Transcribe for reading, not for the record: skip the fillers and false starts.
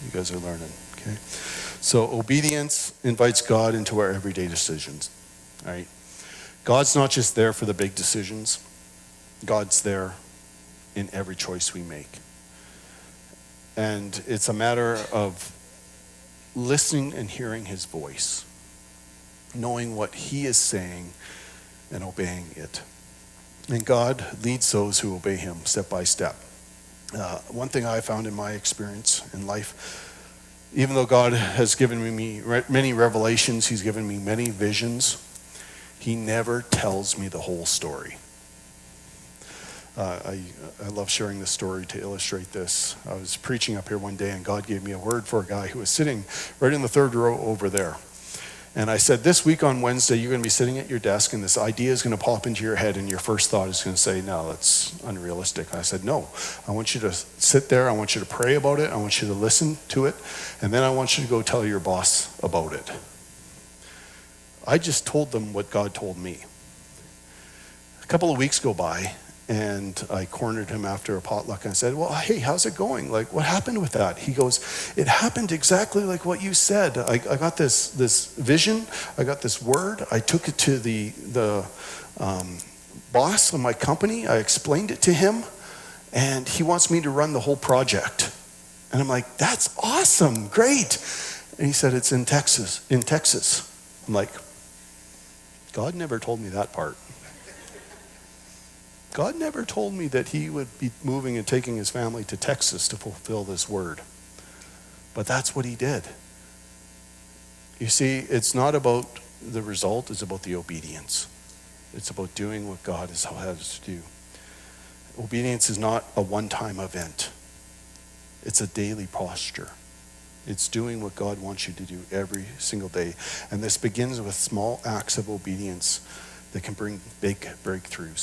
You guys are learning, okay? So obedience invites God into our everyday decisions, all right? God's not just there for the big decisions. God's there in every choice we make. And it's a matter of listening and hearing his voice, knowing what he is saying and obeying it. And God leads those who obey him step by step. One thing I found in my experience in life, even though God has given me many revelations, he's given me many visions, he never tells me the whole story. I love sharing this story to illustrate this. I was preaching up here one day and God gave me a word for a guy who was sitting right in the third row over there. And I said, this week on Wednesday, you're going to be sitting at your desk and this idea is going to pop into your head and your first thought is going to say, no, that's unrealistic. I said, no, I want you to sit there. I want you to pray about it. I want you to listen to it. And then I want you to go tell your boss about it. I just told them what God told me. A couple of weeks go by and I cornered him after a potluck and I said, well, hey, how's it going? Like, what happened with that? He goes, it happened exactly like what you said. I got this vision. I got this word. I took it to the boss of my company. I explained it to him and he wants me to run the whole project. And I'm like, that's awesome. Great. And he said, it's in Texas. I'm like, God never told me that part. God never told me that he would be moving and taking his family to Texas to fulfill this word. But that's what he did. You see, it's not about the result, it's about the obedience. It's about doing what God has us to do. Obedience is not a one-time event. It's a daily posture. It's doing what God wants you to do every single day. And this begins with small acts of obedience that can bring big breakthroughs.